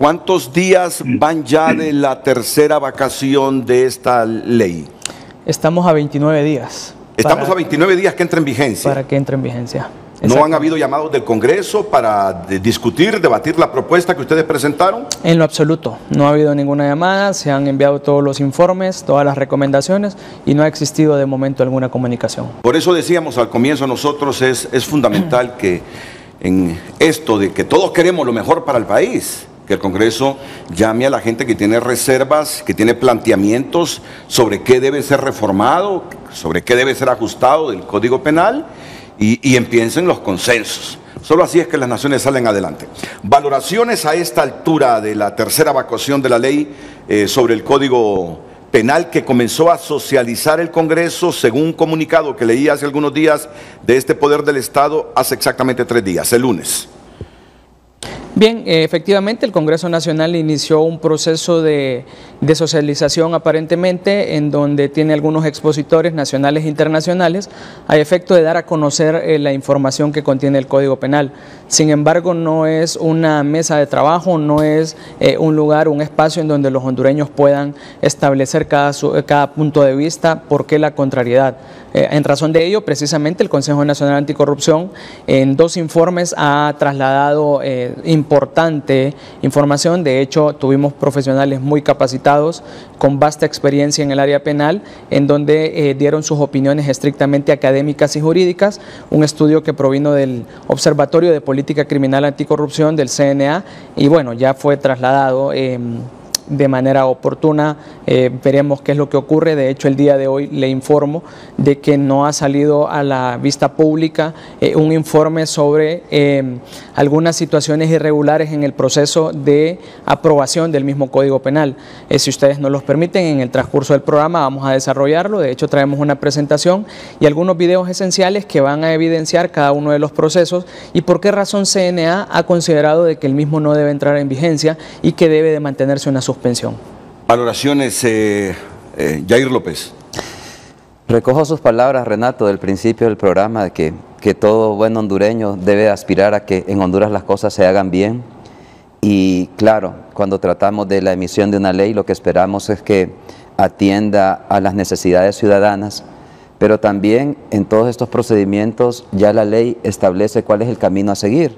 ¿Cuántos días van ya de la tercera vacación de esta ley? Estamos a 29 días. Estamos a 29 días que entra en vigencia. Para que entre en vigencia. ¿No han habido llamados del Congreso para discutir, debatir la propuesta que ustedes presentaron? En lo absoluto, no ha habido ninguna llamada, se han enviado todos los informes, todas las recomendaciones y no ha existido de momento alguna comunicación. Por eso decíamos al comienzo nosotros es fundamental que en esto de que todos queremos lo mejor para el país, que el Congreso llame a la gente que tiene reservas, que tiene planteamientos sobre qué debe ser reformado, sobre qué debe ser ajustado del Código Penal y empiecen los consensos. Solo así es que las naciones salen adelante. Valoraciones a esta altura de la tercera vacación de la ley sobre el Código Penal que comenzó a socializar el Congreso según un comunicado que leí hace algunos días de este Poder del Estado hace exactamente 3 días, el lunes. Bien, efectivamente el Congreso Nacional inició un proceso de socialización aparentemente en donde tiene algunos expositores nacionales e internacionales a efecto de dar a conocer la información que contiene el Código Penal. Sin embargo, no es una mesa de trabajo, no es un lugar, un espacio en donde los hondureños puedan establecer cada punto de vista. ¿Por qué la contrariedad? En razón de ello, precisamente el Consejo Nacional Anticorrupción en 2 informes ha trasladado importante información. De hecho, tuvimos profesionales muy capacitados con vasta experiencia en el área penal, en donde dieron sus opiniones estrictamente académicas y jurídicas. Un estudio que provino del Observatorio de Política Criminal Anticorrupción del CNA y bueno, ya fue trasladado de manera oportuna. Veremos qué es lo que ocurre. De hecho, el día de hoy le informo de que no ha salido a la vista pública un informe sobre algunas situaciones irregulares en el proceso de aprobación del mismo Código Penal. Si ustedes nos los permiten, en el transcurso del programa vamos a desarrollarlo. De hecho, traemos una presentación y algunos videos esenciales que van a evidenciar cada uno de los procesos y por qué razón CNA ha considerado de que el mismo no debe entrar en vigencia y que debe de mantenerse una suspensión. Valoraciones, Yair López. Recojo sus palabras, Renato, del principio del programa, de que todo buen hondureño debe aspirar a que en Honduras las cosas se hagan bien. Y claro, cuando tratamos de la emisión de una ley, lo que esperamos es que atienda a las necesidades ciudadanas, pero también en todos estos procedimientos ya la ley establece cuál es el camino a seguir.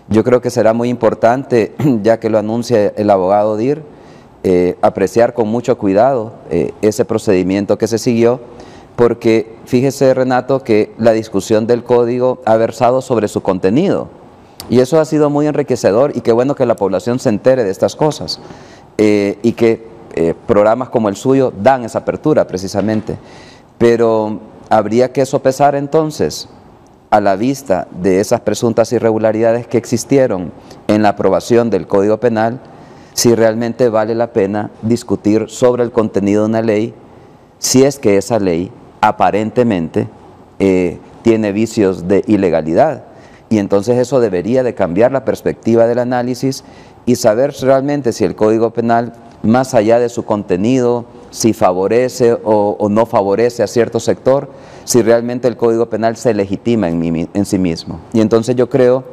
Yo creo que será muy importante, ya que lo anuncia el abogado Dir, apreciar con mucho cuidado ese procedimiento que se siguió, porque fíjese, Renato, que la discusión del código ha versado sobre su contenido y eso ha sido muy enriquecedor y qué bueno que la población se entere de estas cosas y que programas como el suyo dan esa apertura precisamente, pero habría que sopesar entonces, a la vista de esas presuntas irregularidades que existieron en la aprobación del Código Penal, si realmente vale la pena discutir sobre el contenido de una ley, si es que esa ley aparentemente tiene vicios de ilegalidad. Y entonces eso debería de cambiar la perspectiva del análisis y saber realmente si el Código Penal, más allá de su contenido, si favorece o no favorece a cierto sector, si realmente el Código Penal se legitima en sí mismo. Y entonces yo creo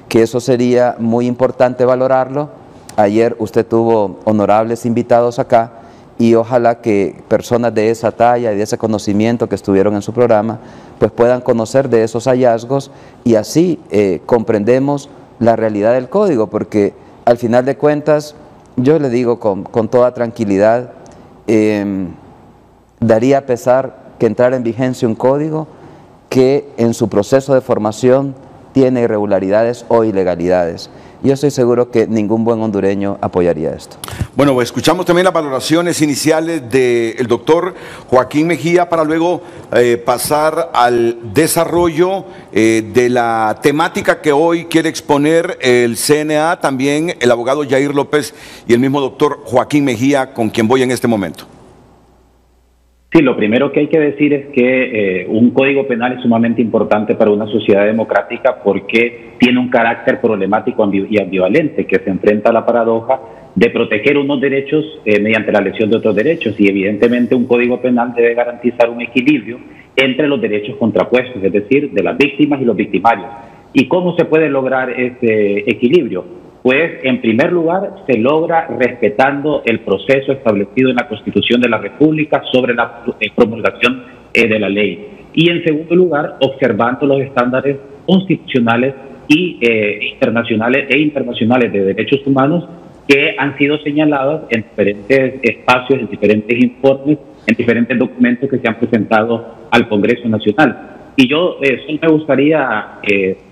que eso sería muy importante valorarlo. Ayer usted tuvo honorables invitados acá y ojalá que personas de esa talla y de ese conocimiento que estuvieron en su programa pues puedan conocer de esos hallazgos y así comprendemos la realidad del código, porque al final de cuentas yo le digo con toda tranquilidad, daría pesar que entrara en vigencia un código que en su proceso de formación tiene irregularidades o ilegalidades. Yo estoy seguro que ningún buen hondureño apoyaría esto. Bueno, escuchamos también las valoraciones iniciales del doctor Joaquín Mejía para luego pasar al desarrollo de la temática que hoy quiere exponer el CNA, también el abogado Yair López y el mismo doctor Joaquín Mejía, con quien voy en este momento. Sí, lo primero que hay que decir es que un código penal es sumamente importante para una sociedad democrática porque tiene un carácter problemático y ambivalente que se enfrenta a la paradoja de proteger unos derechos mediante la lesión de otros derechos, y evidentemente un código penal debe garantizar un equilibrio entre los derechos contrapuestos, es decir, de las víctimas y los victimarios. ¿Y cómo se puede lograr ese equilibrio? Pues, en primer lugar, se logra respetando el proceso establecido en la Constitución de la República sobre la promulgación de la ley. Y, en segundo lugar, observando los estándares constitucionales y internacionales de derechos humanos que han sido señalados en diferentes espacios, en diferentes informes, en diferentes documentos que se han presentado al Congreso Nacional. Y yo solo me gustaría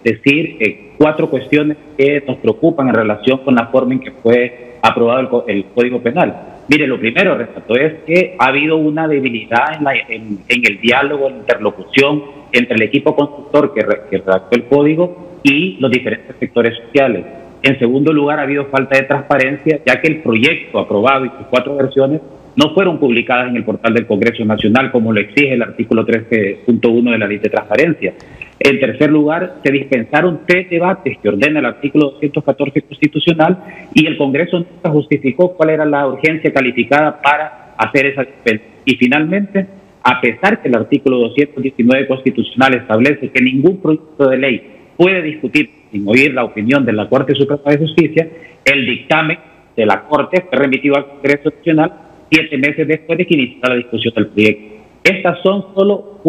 decir 4 cuestiones que nos preocupan en relación con la forma en que fue aprobado el Código Penal. Mire, lo primero, Renato, es que ha habido una debilidad en el diálogo, en la interlocución entre el equipo constructor que redactó el Código y los diferentes sectores sociales. En segundo lugar, ha habido falta de transparencia, ya que el proyecto aprobado y sus 4 versiones no fueron publicadas en el portal del Congreso Nacional, como lo exige el artículo 13.1 de la Ley de Transparencia. En tercer lugar, se dispensaron 3 debates que ordena el artículo 214 constitucional y el Congreso nunca justificó cuál era la urgencia calificada para hacer esa dispensa. Y finalmente, a pesar que el artículo 219 constitucional establece que ningún proyecto de ley puede discutir sin oír la opinión de la Corte Suprema de Justicia, el dictamen de la Corte fue remitido al Congreso Nacional 7 meses después de que iniciara la discusión del proyecto. Estas son solo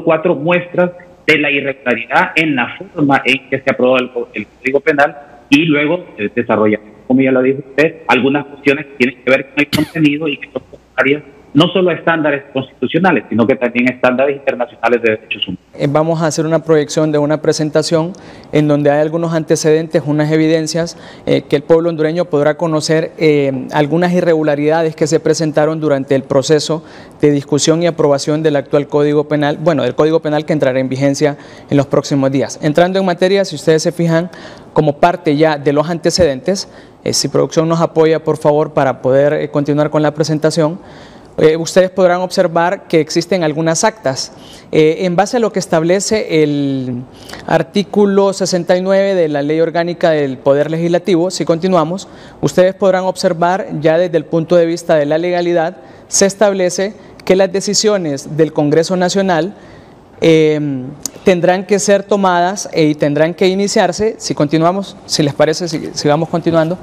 cuatro muestras de la irregularidad en la forma en que se aprobó el Código Penal y luego desarrollar, como ya lo dijo usted, algunas cuestiones que tienen que ver con el contenido y que son necesarias no solo estándares constitucionales, sino que también estándares internacionales de derechos humanos. Vamos a hacer una proyección de una presentación en donde hay algunos antecedentes, unas evidencias que el pueblo hondureño podrá conocer, algunas irregularidades que se presentaron durante el proceso de discusión y aprobación del actual Código Penal, bueno, del Código Penal que entrará en vigencia en los próximos días. Entrando en materia, si ustedes se fijan, como parte ya de los antecedentes, si producción nos apoya, por favor, para poder continuar con la presentación, ustedes podrán observar que existen algunas actas. En base a lo que establece el artículo 69 de la Ley Orgánica del Poder Legislativo, si continuamos, ustedes podrán observar ya desde el punto de vista de la legalidad, se establece que las decisiones del Congreso Nacional tendrán que ser tomadas y tendrán que iniciarse, si continuamos, si les parece, si vamos continuando,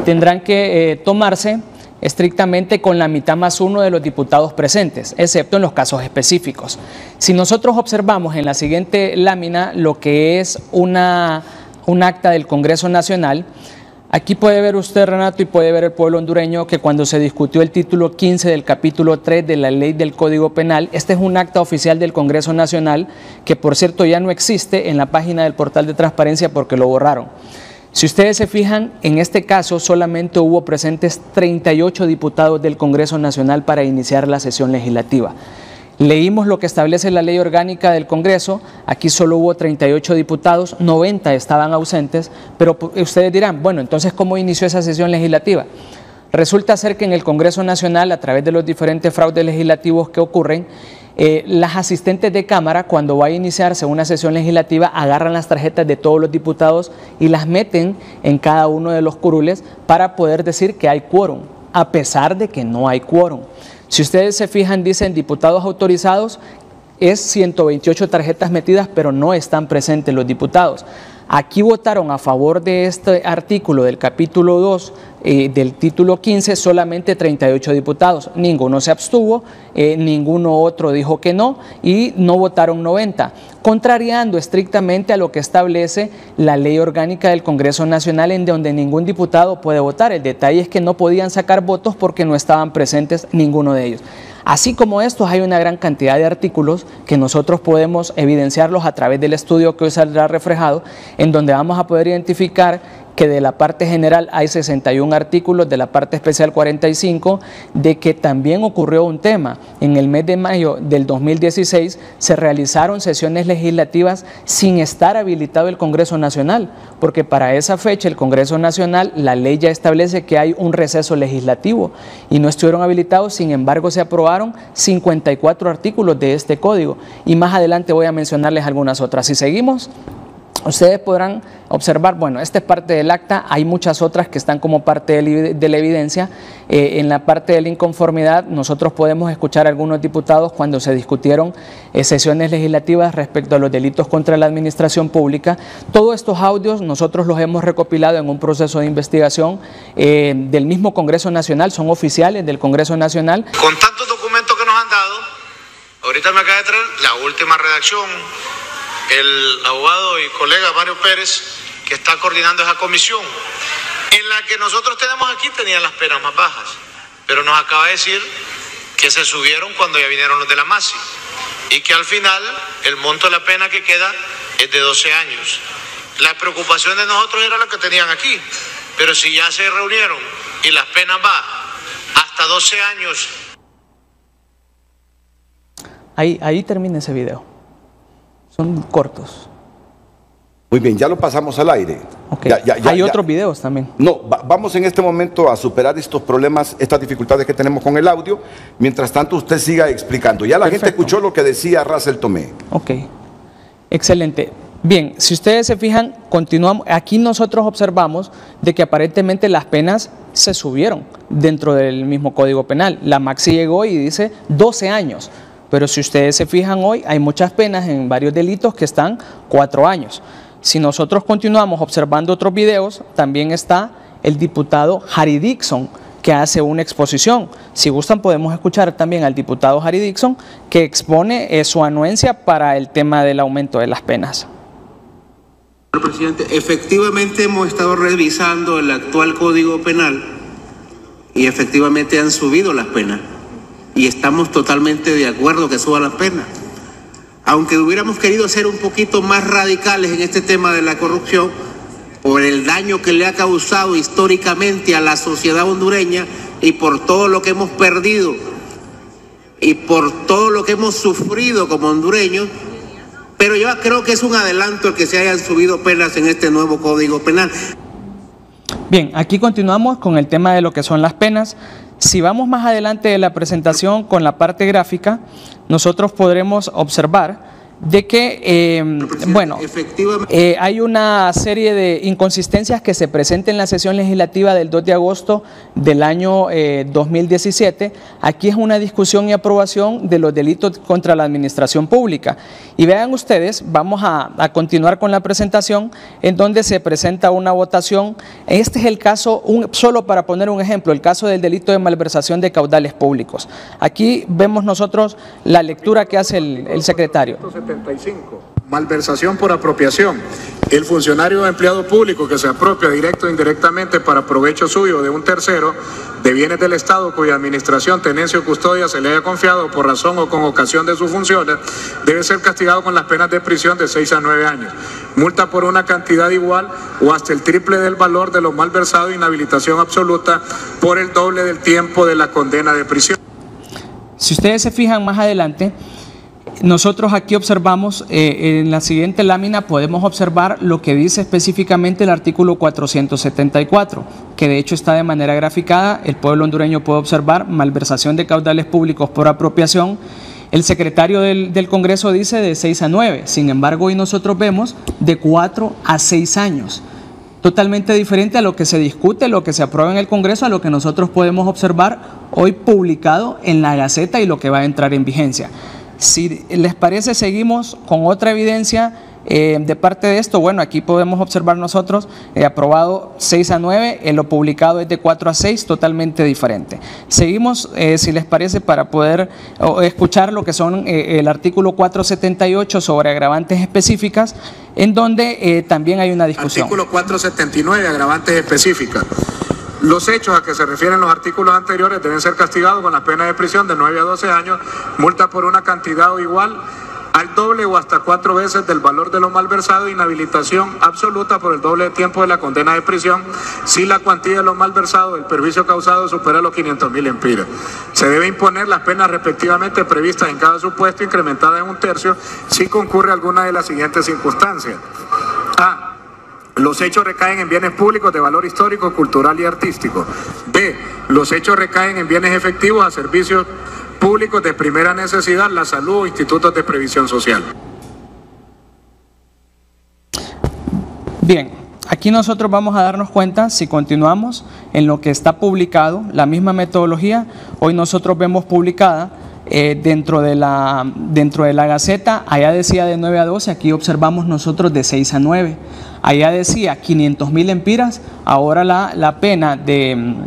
tendrán que tomarse estrictamente con la mitad más 1 de los diputados presentes, excepto en los casos específicos. Si nosotros observamos en la siguiente lámina lo que es un acta del Congreso Nacional, aquí puede ver usted, Renato, y puede ver el pueblo hondureño que cuando se discutió el título 15 del capítulo 3 de la Ley del Código Penal, este es un acta oficial del Congreso Nacional que, por cierto, ya no existe en la página del portal de transparencia porque lo borraron. Si ustedes se fijan, en este caso solamente hubo presentes 38 diputados del Congreso Nacional para iniciar la sesión legislativa. Leímos lo que establece la Ley Orgánica del Congreso, aquí solo hubo 38 diputados, 90 estaban ausentes, pero ustedes dirán, bueno, entonces ¿cómo inició esa sesión legislativa? Resulta ser que en el Congreso Nacional, a través de los diferentes fraudes legislativos que ocurren, las asistentes de Cámara, cuando va a iniciarse una sesión legislativa, agarran las tarjetas de todos los diputados y las meten en cada uno de los curules para poder decir que hay quórum, a pesar de que no hay quórum. Si ustedes se fijan, dicen diputados autorizados, es 128 tarjetas metidas, pero no están presentes los diputados. Aquí votaron a favor de este artículo del capítulo 2 del título 15 solamente 38 diputados, ninguno se abstuvo, ninguno otro dijo que no y no votaron 90, contrariando estrictamente a lo que establece la Ley Orgánica del Congreso Nacional, en donde ningún diputado puede votar. El detalle es que no podían sacar votos porque no estaban presentes ninguno de ellos. Así como estos, hay una gran cantidad de artículos que nosotros podemos evidenciarlos a través del estudio que hoy saldrá reflejado, en donde vamos a poder identificar que de la parte general hay 61 artículos, de la parte especial 45, de que también ocurrió un tema. En el mes de mayo del 2016 se realizaron sesiones legislativas sin estar habilitado el Congreso Nacional, porque para esa fecha el Congreso Nacional, la ley ya establece que hay un receso legislativo y no estuvieron habilitados. Sin embargo, se aprobaron 54 artículos de este código y más adelante voy a mencionarles algunas otras. Si seguimos, Ustedes podrán observar, bueno, esta es parte del acta, hay muchas otras que están como parte de la evidencia. En la parte de la inconformidad, nosotros podemos escuchar a algunos diputados cuando se discutieron sesiones legislativas respecto a los delitos contra la administración pública. Todos estos audios nosotros los hemos recopilado en un proceso de investigación del mismo Congreso Nacional, son oficiales del Congreso Nacional. Con tantos documentos que nos han dado, ahorita me acaba de traer la última redacción el abogado y colega Mario Pérez, que está coordinando esa comisión, en la que nosotros tenemos aquí tenían las penas más bajas, pero nos acaba de decir que se subieron cuando ya vinieron los de la MASI y que al final el monto de la pena que queda es de 12 años. La preocupación de nosotros era lo que tenían aquí, pero si ya se reunieron y las penas van hasta 12 años. Ahí termina ese video. Son cortos. Muy bien, ya lo pasamos al aire. Okay. Hay otros videos también. No, vamos en este momento a superar estos problemas, estas dificultades que tenemos con el audio. Mientras tanto, usted siga explicando. Ya la gente escuchó lo que decía Russell Tomé. Ok, excelente. Bien, si ustedes se fijan, continuamos. Aquí nosotros observamos de que aparentemente las penas se subieron dentro del mismo Código Penal. La Maxi llegó y dice 12 años. Pero si ustedes se fijan hoy, hay muchas penas en varios delitos que están 4 años. Si nosotros continuamos observando otros videos, también está el diputado Harry Dixon, que hace una exposición. Si gustan, podemos escuchar también al diputado Harry Dixon, que expone su anuencia para el tema del aumento de las penas. Señor presidente, efectivamente hemos estado revisando el actual Código Penal y efectivamente han subido las penas. Y estamos totalmente de acuerdo que suba la pena. Aunque hubiéramos querido ser un poquito más radicales en este tema de la corrupción, por el daño que le ha causado históricamente a la sociedad hondureña y por todo lo que hemos perdido y por todo lo que hemos sufrido como hondureños, pero yo creo que es un adelanto el que se hayan subido penas en este nuevo Código Penal. Bien, aquí continuamos con el tema de lo que son las penas. Si vamos más adelante de la presentación con la parte gráfica, nosotros podremos observar de que, hay una serie de inconsistencias que se presentan en la sesión legislativa del 2 de agosto del año 2017. Aquí es una discusión y aprobación de los delitos contra la administración pública. Y vean ustedes, vamos a continuar con la presentación en donde se presenta una votación. Este es el caso, solo para poner un ejemplo, el caso del delito de malversación de caudales públicos. Aquí vemos nosotros la lectura que hace el secretario. 75. Malversación por apropiación. El funcionario o empleado público que se apropia directo o indirectamente para provecho suyo de un tercero de bienes del Estado cuya administración, tenencia o custodia se le haya confiado por razón o con ocasión de sus funciones, debe ser castigado con las penas de prisión de 6 a 9 años. Multa por una cantidad igual o hasta el triple del valor de lo malversado, inhabilitación absoluta por el doble del tiempo de la condena de prisión. Si ustedes se fijan más adelante, nosotros aquí observamos, en la siguiente lámina podemos observar lo que dice específicamente el artículo 474, que de hecho está de manera graficada. El pueblo hondureño puede observar malversación de caudales públicos por apropiación. El secretario del Congreso dice de 6 a 9, sin embargo hoy nosotros vemos de 4 a 6 años. Totalmente diferente a lo que se discute, lo que se aprueba en el Congreso, a lo que nosotros podemos observar hoy publicado en la Gaceta y lo que va a entrar en vigencia. Si les parece, seguimos con otra evidencia de parte de esto. Bueno, aquí podemos observar nosotros, aprobado 6 a 9, lo publicado es de 4 a 6, totalmente diferente. Seguimos, si les parece, para poder escuchar lo que son el artículo 478 sobre agravantes específicas, en donde también hay una discusión. Artículo 479, agravantes específicas. Los hechos a que se refieren los artículos anteriores deben ser castigados con la pena de prisión de 9 a 12 años, multa por una cantidad o igual al doble o hasta 4 veces del valor de lo malversado, inhabilitación absoluta por el doble de tiempo de la condena de prisión si la cuantía de lo malversado del perjuicio causado supera los 500.000 empiras. Se debe imponer las penas respectivamente previstas en cada supuesto, incrementadas en 1/3 si concurre alguna de las siguientes circunstancias. A. Los hechos recaen en bienes públicos de valor histórico, cultural y artístico. B. Los hechos recaen en bienes efectivos a servicios públicos de primera necesidad, la salud o institutos de previsión social. Bien, aquí nosotros vamos a darnos cuenta, si continuamos en lo que está publicado, la misma metodología, hoy nosotros vemos publicada dentro de la Gaceta, allá decía de 9 a 12, aquí observamos nosotros de 6 a 9. Allá decía 500.000 empiras, ahora la pena de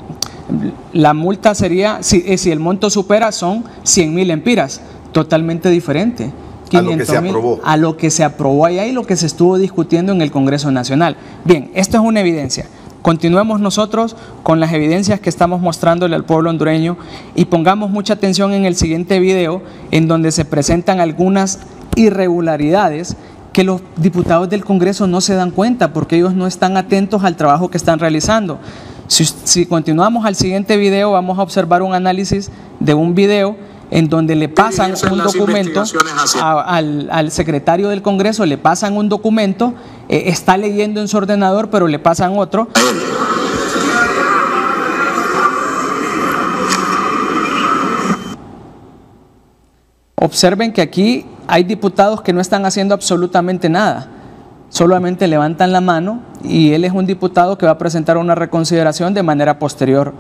la multa sería, si el monto supera, son 100.000 empiras, totalmente diferente. A lo que se aprobó. A lo que se aprobó allá y lo que se estuvo discutiendo en el Congreso Nacional. Bien, esto es una evidencia. Continuemos nosotros con las evidencias que estamos mostrándole al pueblo hondureño y pongamos mucha atención en el siguiente video, en donde se presentan algunas irregularidades que los diputados del Congreso no se dan cuenta porque ellos no están atentos al trabajo que están realizando. Si continuamos al siguiente video, vamos a observar un análisis de un video en donde le pasan un documento al secretario del Congreso, le pasan un documento, está leyendo en su ordenador, pero le pasan otro. Observen que aquí hay diputados que no están haciendo absolutamente nada, solamente levantan la mano y él es un diputado que va a presentar una reconsideración de manera posterior.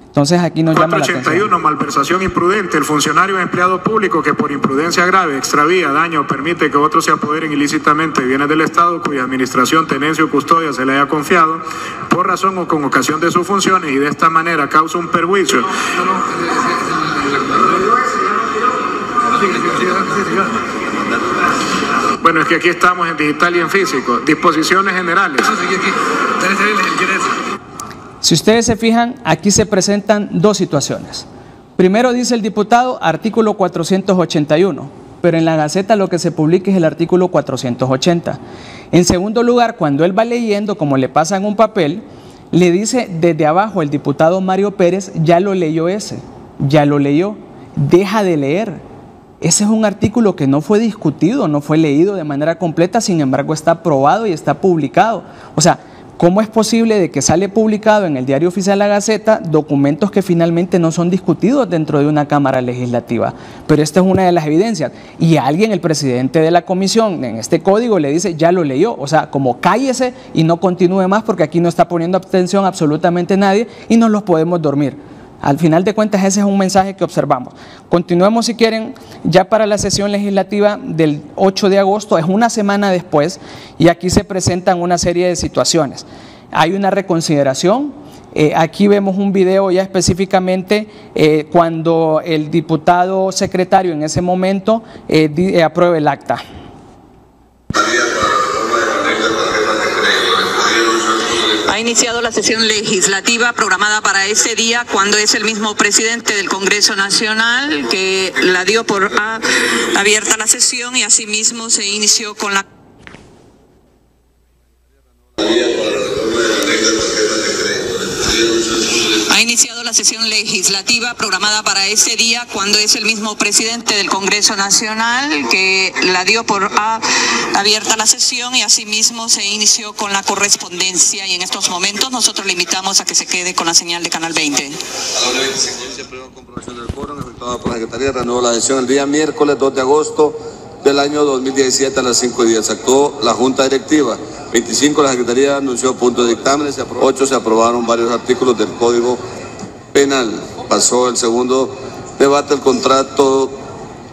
Entonces aquí nos llama la atención. 481, malversación imprudente. El funcionario o empleado público que por imprudencia grave extravía, daña o permite que otros se apoderen ilícitamente de bienes del Estado cuya administración, tenencia o custodia se le haya confiado por razón o con ocasión de sus funciones y de esta manera causa un perjuicio. Bueno, es que aquí estamos en digital y en físico. Disposiciones generales. Si ustedes se fijan, aquí se presentan dos situaciones. Primero dice el diputado, artículo 481, pero en la Gaceta lo que se publica es el artículo 480. En segundo lugar, cuando él va leyendo, como le pasan un papel, le dice desde abajo el diputado Mario Pérez, ya lo leyó ese, ya lo leyó, deja de leer. Ese es un artículo que no fue discutido, no fue leído de manera completa, sin embargo está aprobado y está publicado. O sea, ¿cómo es posible de que sale publicado en el Diario Oficial La Gaceta documentos que finalmente no son discutidos dentro de una Cámara Legislativa? Pero esta es una de las evidencias. Y alguien, el presidente de la comisión, en este código le dice, ya lo leyó. O sea, como cállese y no continúe más porque aquí no está poniendo atención absolutamente nadie y nos los podemos dormir. Al final de cuentas ese es un mensaje que observamos. Continuemos si quieren ya para la sesión legislativa del 8 de agosto, es una semana después y aquí se presentan una serie de situaciones. Hay una reconsideración, aquí vemos un video ya específicamente cuando el diputado secretario en ese momento aprueba el acta. Ha iniciado la sesión legislativa programada para ese día, cuando es el mismo presidente del Congreso Nacional que la dio por abierta la sesión y asimismo se inició con la... Ha iniciado la sesión legislativa programada para ese día, cuando es el mismo presidente del Congreso Nacional que la dio por abierta la sesión y asimismo se inició con la correspondencia, y en estos momentos nosotros le invitamos a que se quede con la señal de Canal 20. A la hora de secuencia, primera comprobación del quórum, efectuada por la Secretaría, reanudó la sesión el día miércoles 2 de agosto del año 2017 a las 5:10. Actuó la Junta Directiva. 25, la Secretaría anunció puntos de dictámenes, 8 se aprobaron varios artículos del Código Penal. Pasó el segundo debate, el contrato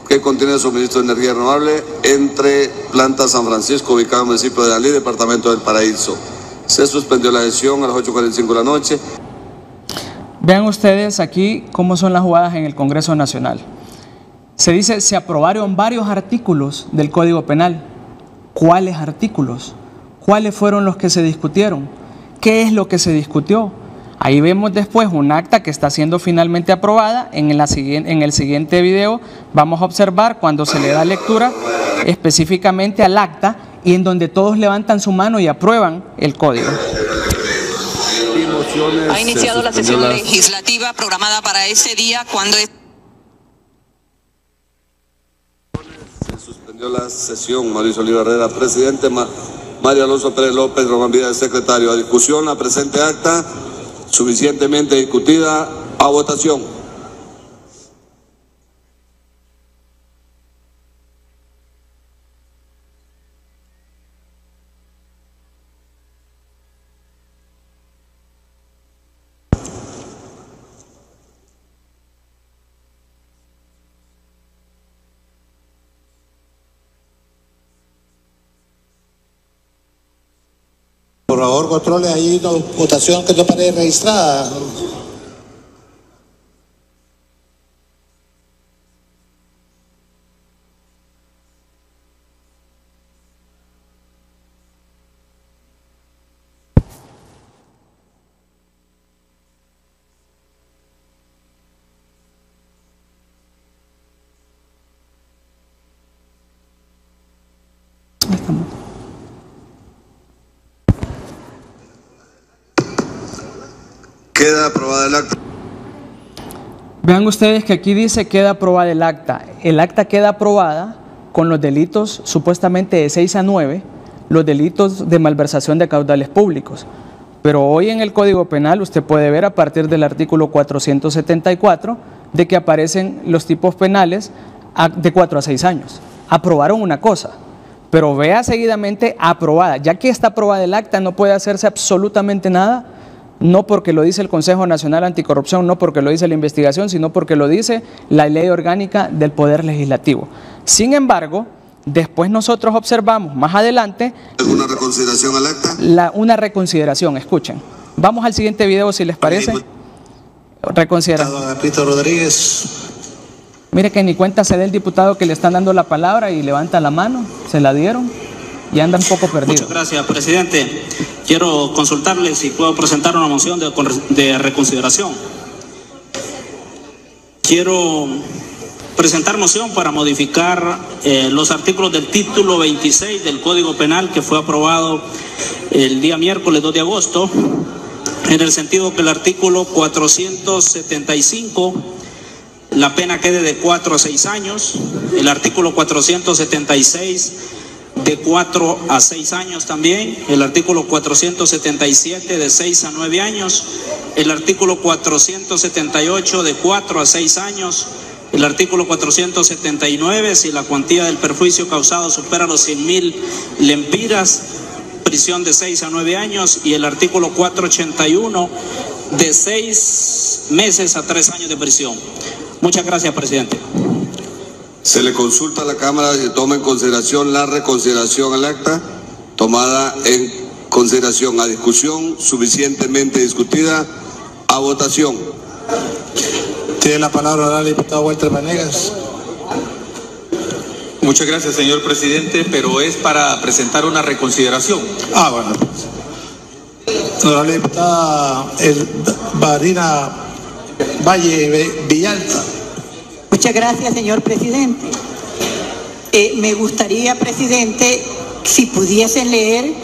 que contiene el suministro de energía renovable entre Planta San Francisco, ubicado en el municipio de Dalí, departamento del Paraíso. Se suspendió la sesión a las 8:45 de la noche. Vean ustedes aquí cómo son las jugadas en el Congreso Nacional. Se dice, se aprobaron varios artículos del Código Penal. ¿Cuáles artículos? ¿Cuáles fueron los que se discutieron? ¿Qué es lo que se discutió? Ahí vemos después un acta que está siendo finalmente aprobada. En el siguiente video vamos a observar cuando se le da lectura específicamente al acta y en donde todos levantan su mano y aprueban el código. Ha iniciado la sesión legislativa programada para ese día, cuando es... Se suspendió la sesión. Mauricio Oliva Herrera, presidente. María Alonso Pérez López, Román Vidal, secretario. A discusión la presente acta, suficientemente discutida. A votación. por favor, controle ahí una votación que no parece registrada. Queda aprobada el acta. Vean ustedes que aquí dice queda aprobada el acta. El acta queda aprobada con los delitos supuestamente de 6 a 9, los delitos de malversación de caudales públicos. Pero hoy en el Código Penal usted puede ver a partir del artículo 474 de que aparecen los tipos penales de 4 a 6 años. Aprobaron una cosa, pero vea seguidamente aprobada. Ya que está aprobada el acta, no puede hacerse absolutamente nada. No porque lo dice el Consejo Nacional Anticorrupción, no porque lo dice la investigación, sino porque lo dice la Ley Orgánica del Poder Legislativo. Sin embargo, después nosotros observamos más adelante... ¿Alguna reconsideración al acta? Una reconsideración, escuchen. Vamos al siguiente video si les parece. Reconsideración. Agapito Rodríguez. Mire que ni cuenta se dé el diputado que le están dando la palabra y levanta la mano, se la dieron y anda un poco perdido. Muchas gracias, presidente. Quiero consultarle si puedo presentar una moción de reconsideración. Quiero presentar moción para modificar los artículos del título 26 del Código Penal que fue aprobado el día miércoles 2 de agosto, en el sentido que el artículo 475, la pena quede de 4 a 6 años, el artículo 476 de 4 a 6 años también, el artículo 477 de 6 a 9 años, el artículo 478 de 4 a 6 años, el artículo 479, si la cuantía del perjuicio causado supera los 100.000 lempiras, prisión de 6 a 9 años, y el artículo 481 de 6 meses a 3 años de prisión. Muchas gracias, presidente. Se le consulta a la Cámara si toma en consideración la reconsideración al acta, tomada en consideración. A discusión, suficientemente discutida. A votación. Tiene la palabra el diputado Walter Vanegas. Muchas gracias, señor presidente, pero es para presentar una reconsideración. Bueno. Honorable diputada Marina Valle Villalta. Muchas gracias, señor presidente. Me gustaría, presidente, si pudiesen leer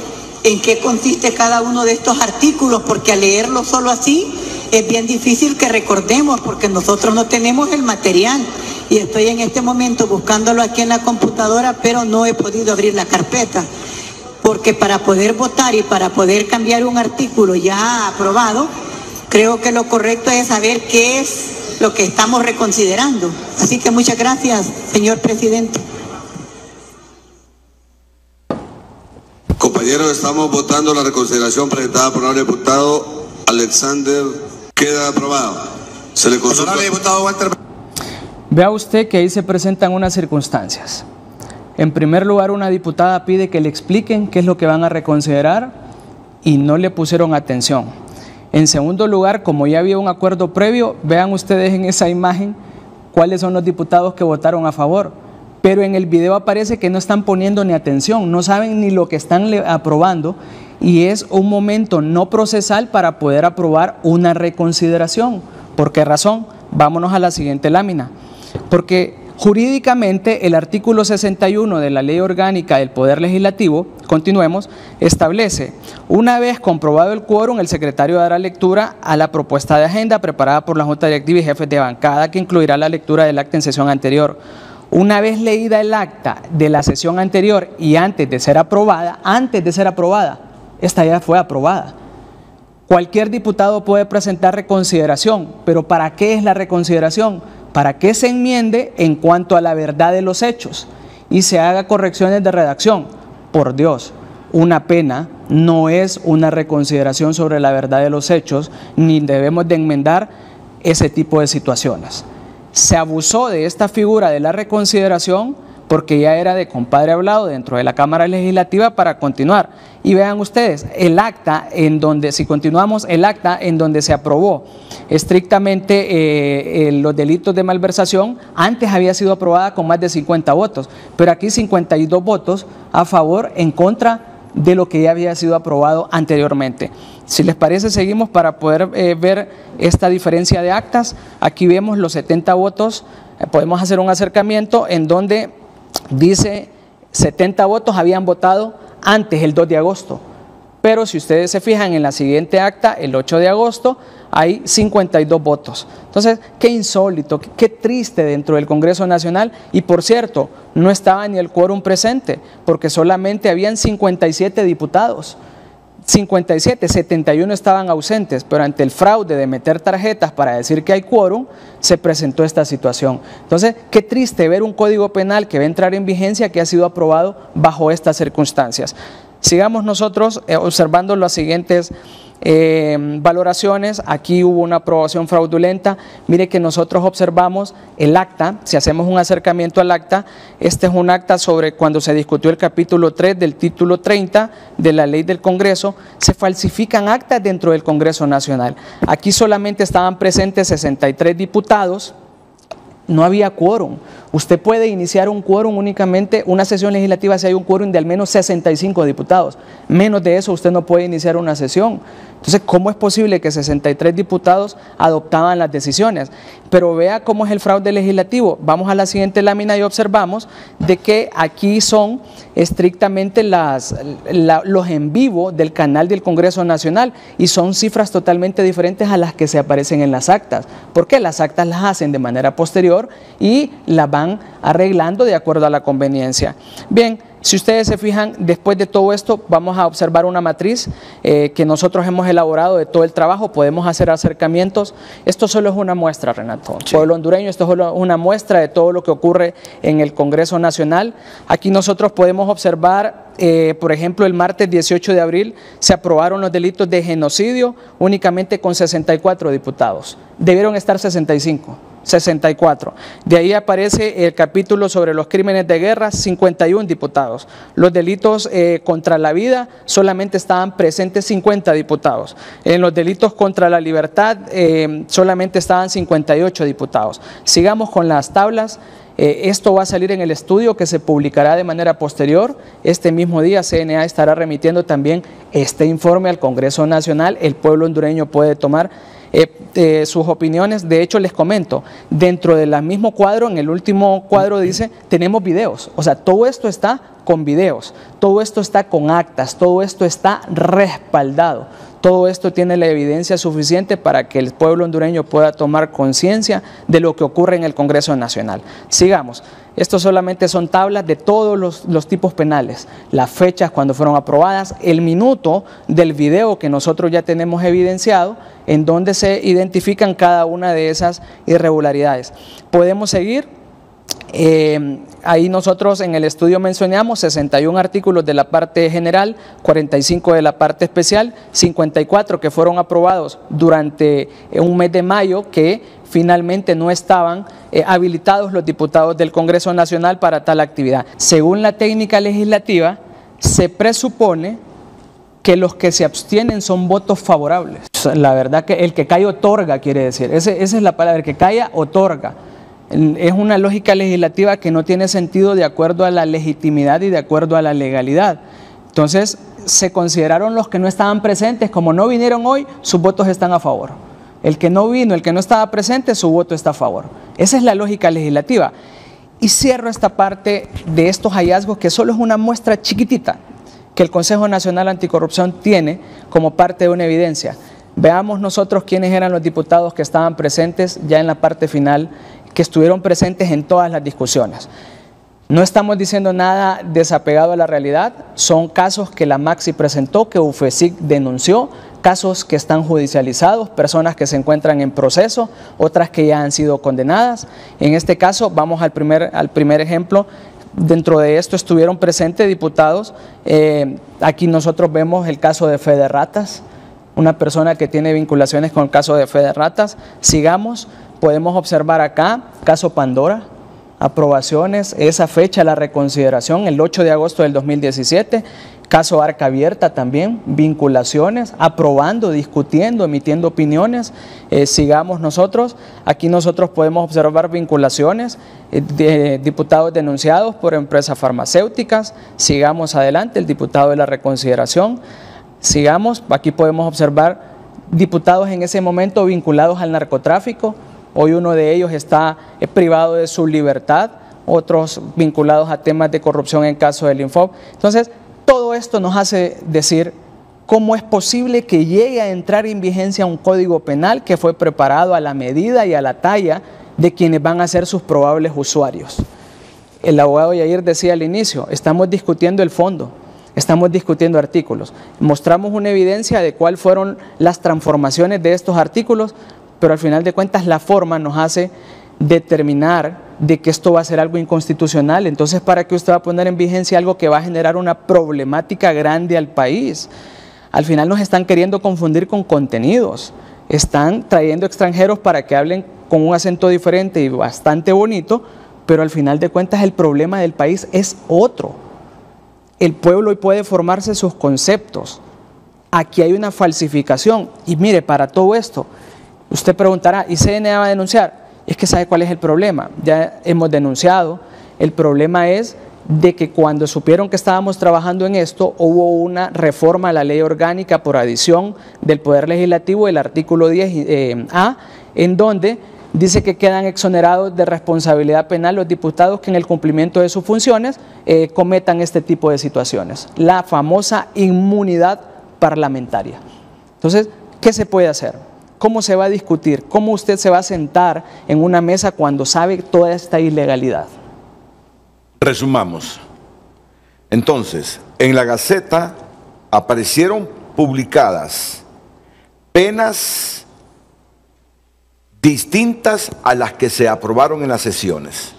en qué consiste cada uno de estos artículos, porque al leerlo solo así es bien difícil que recordemos, porque nosotros no tenemos el material y estoy en este momento buscándolo aquí en la computadora, pero no he podido abrir la carpeta, porque para poder votar y para poder cambiar un artículo ya aprobado, creo que lo correcto es saber qué es lo que estamos reconsiderando. Así que muchas gracias, señor presidente. Compañeros, estamos votando la reconsideración presentada por el diputado Alexander. Queda aprobado. Se le consulta. Diputado Walter. Vea usted que ahí se presentan unas circunstancias. En primer lugar, una diputada pide que le expliquen qué es lo que van a reconsiderar y no le pusieron atención. En segundo lugar, como ya había un acuerdo previo, vean ustedes en esa imagen cuáles son los diputados que votaron a favor. Pero en el video aparece que no están poniendo ni atención, no saben ni lo que están aprobando, y es un momento no procesal para poder aprobar una reconsideración. ¿Por qué razón? Vámonos a la siguiente lámina. Porque jurídicamente el artículo 61 de la Ley Orgánica del Poder Legislativo, continuemos, establece: una vez comprobado el quórum, el secretario dará lectura a la propuesta de agenda preparada por la Junta Directiva y jefes de bancada, que incluirá la lectura del acta en sesión anterior. Una vez leída el acta de la sesión anterior y antes de ser aprobada, esta ya fue aprobada. Cualquier diputado puede presentar reconsideración, pero ¿para qué es la reconsideración? Para que se enmiende en cuanto a la verdad de los hechos y se haga correcciones de redacción. Por Dios, una pena no es una reconsideración sobre la verdad de los hechos, ni debemos de enmendar ese tipo de situaciones. Se abusó de esta figura de la reconsideración porque ya era de compadre hablado dentro de la Cámara Legislativa para continuar. Y vean ustedes, el acta en donde, si continuamos, el acta en donde se aprobó estrictamente los delitos de malversación, antes había sido aprobada con más de 50 votos, pero aquí 52 votos a favor, en contra de lo que ya había sido aprobado anteriormente. Si les parece, seguimos para poder ver esta diferencia de actas. Aquí vemos los 70 votos, podemos hacer un acercamiento en donde dice 70 votos habían votado antes el 2 de agosto. Pero si ustedes se fijan en la siguiente acta, el 8 de agosto, hay 52 votos. Entonces, qué insólito, qué triste dentro del Congreso Nacional. Y por cierto, no estaba ni el quórum presente, porque solamente habían 57 diputados. 57, 71 estaban ausentes, pero ante el fraude de meter tarjetas para decir que hay quórum, se presentó esta situación. Entonces, qué triste ver un código penal que va a entrar en vigencia que ha sido aprobado bajo estas circunstancias. Sigamos nosotros observando las siguientes valoraciones. Aquí hubo una aprobación fraudulenta. Mire que nosotros observamos el acta, si hacemos un acercamiento al acta, este es un acta sobre cuando se discutió el capítulo 3 del título 30 de la ley del Congreso, se falsifican actas dentro del Congreso Nacional. Aquí solamente estaban presentes 63 diputados, no había quórum. Usted puede iniciar un quórum únicamente, una sesión legislativa, si hay un quórum de al menos 65 diputados. Menos de eso usted no puede iniciar una sesión. Entonces, ¿cómo es posible que 63 diputados adoptaban las decisiones? Pero vea cómo es el fraude legislativo. Vamos a la siguiente lámina y observamos de que aquí son estrictamente los en vivo del canal del Congreso Nacional y son cifras totalmente diferentes a las que se aparecen en las actas. Porque las actas las hacen de manera posterior y las van arreglando de acuerdo a la conveniencia. Bien, si ustedes se fijan, después de todo esto vamos a observar una matriz que nosotros hemos elaborado de todo el trabajo, podemos hacer acercamientos. Esto solo es una muestra, Renato. Sí. Pueblo hondureño, esto es solo una muestra de todo lo que ocurre en el Congreso Nacional. Aquí nosotros podemos observar, por ejemplo, el martes 18 de abril se aprobaron los delitos de genocidio únicamente con 64 diputados. Debieron estar 65. 64. De ahí aparece el capítulo sobre los crímenes de guerra, 51 diputados. Los delitos contra la vida solamente estaban presentes 50 diputados. En los delitos contra la libertad solamente estaban 58 diputados. Sigamos con las tablas. Esto va a salir en el estudio que se publicará de manera posterior. Este mismo día CNA estará remitiendo también este informe al Congreso Nacional. El pueblo hondureño puede tomar sus opiniones. De hecho, les comento, dentro del mismo cuadro, en el último cuadro dice, tenemos videos. O sea, todo esto está con videos, todo esto está con actas, todo esto está respaldado. Todo esto tiene la evidencia suficiente para que el pueblo hondureño pueda tomar conciencia de lo que ocurre en el Congreso Nacional. Sigamos. Esto solamente son tablas de todos los tipos penales, las fechas cuando fueron aprobadas, el minuto del video que nosotros ya tenemos evidenciado, en donde se identifican cada una de esas irregularidades. Podemos seguir. Ahí nosotros en el estudio mencionamos 61 artículos de la parte general, 45 de la parte especial, 54 que fueron aprobados durante un mes de mayo que finalmente no estaban habilitados los diputados del Congreso Nacional para tal actividad. Según la técnica legislativa, se presupone que los que se abstienen son votos favorables. La verdad que el que calla otorga, quiere decir, esa es la palabra, el que calla otorga. Es una lógica legislativa que no tiene sentido de acuerdo a la legitimidad y de acuerdo a la legalidad. Entonces, se consideraron los que no estaban presentes, como no vinieron hoy, sus votos están a favor. El que no vino, el que no estaba presente, su voto está a favor. Esa es la lógica legislativa. Y cierro esta parte de estos hallazgos, que solo es una muestra chiquitita que el Consejo Nacional Anticorrupción tiene como parte de una evidencia. Veamos nosotros quiénes eran los diputados que estaban presentes ya en la parte final, que estuvieron presentes en todas las discusiones. No estamos diciendo nada desapegado a la realidad, son casos que la Maxi presentó, que UFESIC denunció, casos que están judicializados, personas que se encuentran en proceso, otras que ya han sido condenadas. En este caso, vamos al primer ejemplo. Dentro de esto estuvieron presentes diputados. Aquí nosotros vemos el caso de Fe de Ratas, una persona que tiene vinculaciones con el caso de Fe de Ratas. Sigamos. Podemos observar acá, caso Pandora. aprobaciones, esa fecha, la reconsideración, el 8 de agosto del 2017, caso Arca Abierta también, vinculaciones, aprobando, discutiendo, emitiendo opiniones. Sigamos nosotros, aquí nosotros podemos observar vinculaciones de diputados denunciados por empresas farmacéuticas. Sigamos adelante, el diputado de la reconsideración. Sigamos, aquí podemos observar diputados en ese momento vinculados al narcotráfico. Hoy uno de ellos está privado de su libertad, otros vinculados a temas de corrupción en caso del Infob. Entonces, todo esto nos hace decir cómo es posible que llegue a entrar en vigencia un código penal que fue preparado a la medida y a la talla de quienes van a ser sus probables usuarios. El abogado Yair decía al inicio, estamos discutiendo el fondo, estamos discutiendo artículos. Mostramos una evidencia de cuáles fueron las transformaciones de estos artículos, pero al final de cuentas la forma nos hace determinar de que esto va a ser algo inconstitucional. Entonces, ¿para qué usted va a poner en vigencia algo que va a generar una problemática grande al país? Al final nos están queriendo confundir con contenidos. Están trayendo extranjeros para que hablen con un acento diferente y bastante bonito, pero al final de cuentas el problema del país es otro. El pueblo hoy puede formarse sus conceptos. Aquí hay una falsificación. Y mire, para todo esto, usted preguntará, ¿y CNE va a denunciar? Es que ¿sabe cuál es el problema? Ya hemos denunciado. El problema es de que cuando supieron que estábamos trabajando en esto, hubo una reforma a la ley orgánica por adición del Poder Legislativo, el artículo 10A, en donde dice que quedan exonerados de responsabilidad penal los diputados que en el cumplimiento de sus funciones cometan este tipo de situaciones. La famosa inmunidad parlamentaria. Entonces, ¿qué se puede hacer? ¿Cómo se va a discutir? ¿Cómo usted se va a sentar en una mesa cuando sabe toda esta ilegalidad? Resumamos. Entonces, en la Gaceta aparecieron publicadas penas distintas a las que se aprobaron en las sesiones.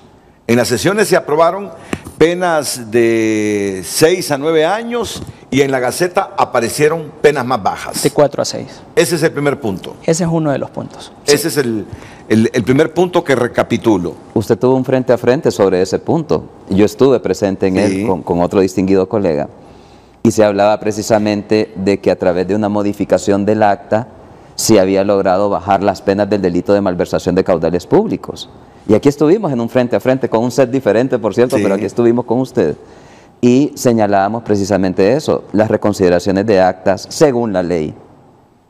En las sesiones se aprobaron penas de 6 a 9 años y en la Gaceta aparecieron penas más bajas. De 4 a 6. Ese es el primer punto. Ese es uno de los puntos. Ese es el primer punto que recapitulo. Usted tuvo un frente a frente sobre ese punto. Yo estuve presente en él con otro distinguido colega y se hablaba precisamente de que a través de una modificación del acta se había logrado bajar las penas del delito de malversación de caudales públicos. Y aquí estuvimos en un frente a frente con un set diferente, por cierto, pero aquí estuvimos con usted. Y señalábamos precisamente eso, las reconsideraciones de actas según la ley.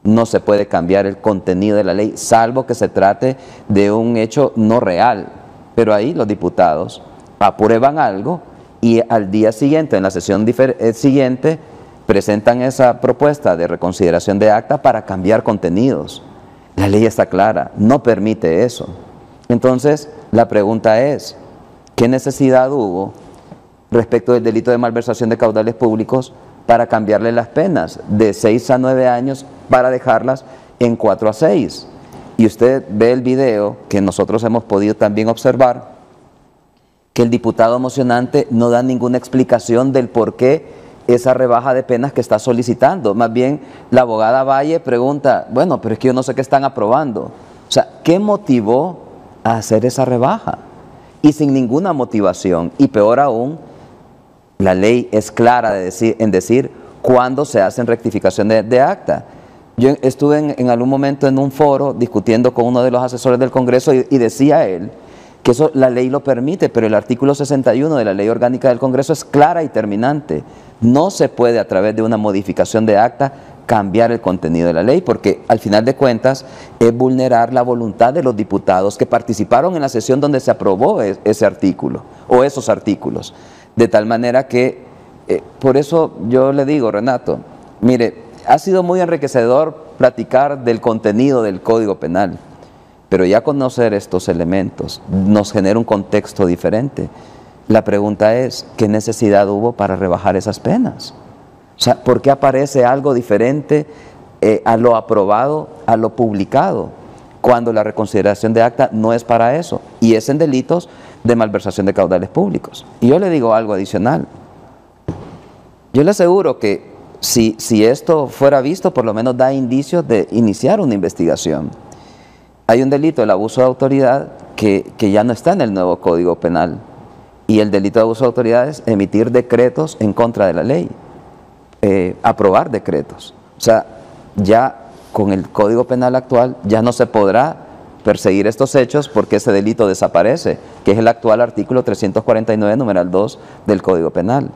No se puede cambiar el contenido de la ley, salvo que se trate de un hecho no real. Pero ahí los diputados aprueban algo y al día siguiente, en la sesión siguiente, presentan esa propuesta de reconsideración de acta para cambiar contenidos. La ley está clara, no permite eso. Entonces, la pregunta es, ¿qué necesidad hubo respecto del delito de malversación de caudales públicos para cambiarle las penas de 6 a 9 años para dejarlas en 4 a 6? Y usted ve el video que nosotros hemos podido también observar, que el diputado mocionante no da ninguna explicación del por qué esa rebaja de penas que está solicitando. Más bien, la abogada Valle pregunta, bueno, pero es que yo no sé qué están aprobando. O sea, ¿qué motivó a hacer esa rebaja? Y sin ninguna motivación, y peor aún, la ley es clara en decir cuándo se hacen rectificaciones de acta. Yo estuve en algún momento en un foro discutiendo con uno de los asesores del Congreso y decía él que eso la ley lo permite, pero el artículo 61 de la Ley Orgánica del Congreso es clara y terminante. No se puede a través de una modificación de acta cambiar el contenido de la ley, porque al final de cuentas es vulnerar la voluntad de los diputados que participaron en la sesión donde se aprobó ese artículo o esos artículos. De tal manera que, por eso yo le digo, Renato, mire, ha sido muy enriquecedor platicar del contenido del Código Penal, pero ya conocer estos elementos nos genera un contexto diferente. La pregunta es, ¿qué necesidad hubo para rebajar esas penas? O sea, ¿por qué aparece algo diferente a lo aprobado, a lo publicado, cuando la reconsideración de acta no es para eso? Y es en delitos de malversación de caudales públicos. Y yo le digo algo adicional. Yo le aseguro que si esto fuera visto, por lo menos da indicios de iniciar una investigación. Hay un delito, el abuso de autoridad, que ya no está en el nuevo Código Penal. Y el delito de abuso de autoridad es emitir decretos en contra de la ley, aprobar decretos. O sea, ya con el Código Penal actual ya no se podrá perseguir estos hechos porque ese delito desaparece, que es el actual artículo 349, numeral 2 del Código Penal.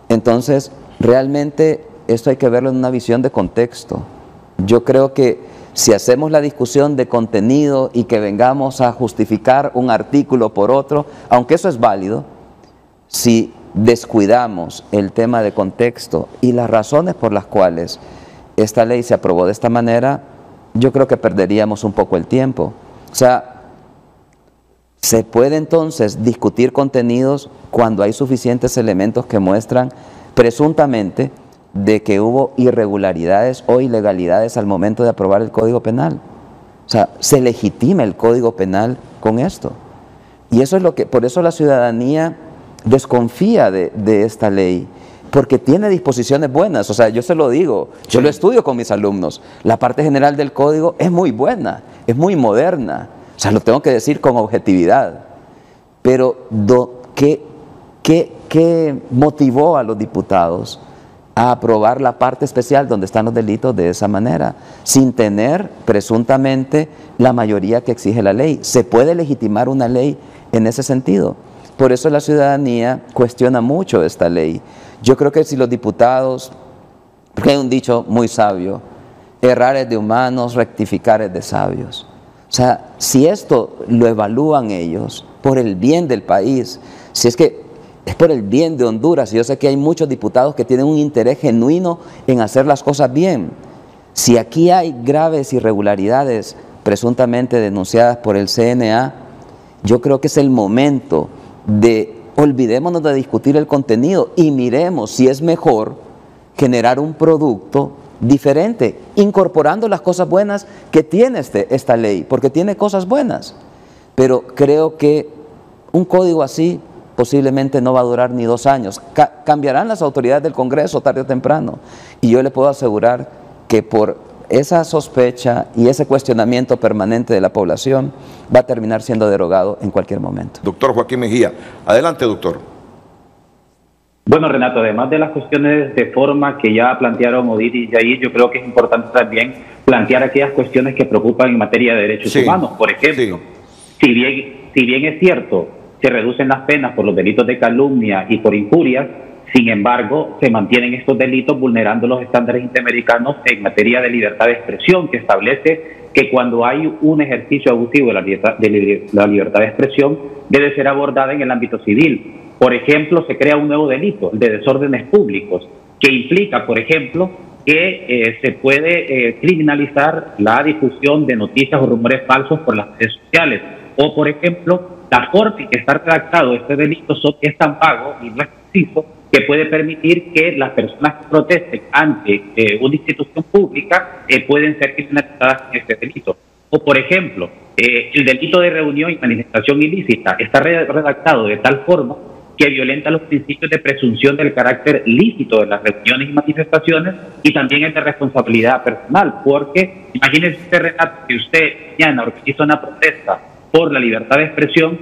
Entonces, realmente esto hay que verlo en una visión de contexto. Yo creo que si hacemos la discusión de contenido y que vengamos a justificar un artículo por otro, aunque eso es válido, si descuidamos el tema de contexto y las razones por las cuales esta ley se aprobó de esta manera, yo creo que perderíamos un poco el tiempo. O sea, se puede entonces discutir contenidos cuando hay suficientes elementos que muestran presuntamente de que hubo irregularidades o ilegalidades al momento de aprobar el Código Penal. O sea, se legitima el Código Penal con esto. Y eso es lo que, por eso la ciudadanía desconfía de esta ley, porque tiene disposiciones buenas. O sea, yo se lo digo, yo lo estudio con mis alumnos. La parte general del código es muy buena, es muy moderna. O sea, lo tengo que decir con objetividad. Pero, ¿qué motivó a los diputados a aprobar la parte especial donde están los delitos de esa manera, sin tener presuntamente la mayoría que exige la ley? ¿Se puede legitimar una ley en ese sentido? Por eso la ciudadanía cuestiona mucho esta ley. Yo creo que si los diputados, porque hay un dicho muy sabio, errar es de humanos, rectificar es de sabios. O sea, si esto lo evalúan ellos por el bien del país, si es que es por el bien de Honduras, y yo sé que hay muchos diputados que tienen un interés genuino en hacer las cosas bien. Si aquí hay graves irregularidades presuntamente denunciadas por el CNA, yo creo que es el momento de olvidémonos de discutir el contenido y miremos si es mejor generar un producto diferente, incorporando las cosas buenas que tiene esta ley, porque tiene cosas buenas. Pero creo que un código así posiblemente no va a durar ni 2 años. Cambiarán las autoridades del Congreso tarde o temprano. Y yo le puedo asegurar que por esa sospecha y ese cuestionamiento permanente de la población va a terminar siendo derogado en cualquier momento. Doctor Joaquín Mejía. Adelante, doctor. Bueno, Renato, además de las cuestiones de forma que ya plantearon Odil y Yair, yo creo que es importante también plantear aquellas cuestiones que preocupan en materia de derechos humanos. Por ejemplo, si bien es cierto, se reducen las penas por los delitos de calumnia y por injurias, sin embargo, se mantienen estos delitos vulnerando los estándares interamericanos en materia de libertad de expresión, que establece que cuando hay un ejercicio abusivo de la libertad de expresión, debe ser abordada en el ámbito civil. Por ejemplo, se crea un nuevo delito, el de desórdenes públicos, que implica, por ejemplo, que se puede criminalizar la difusión de noticias o rumores falsos por las redes sociales. O, por ejemplo, la forma en que está redactado este delito es tan vago y no es preciso que puede permitir que las personas que protesten ante una institución pública pueden ser criminalizadas en este delito. O, por ejemplo, el delito de reunión y manifestación ilícita está redactado de tal forma que violenta los principios de presunción del carácter lícito de las reuniones y manifestaciones y también el de responsabilidad personal, porque imagínese usted, Renato, que usted mañana organiza una protesta por la libertad de expresión.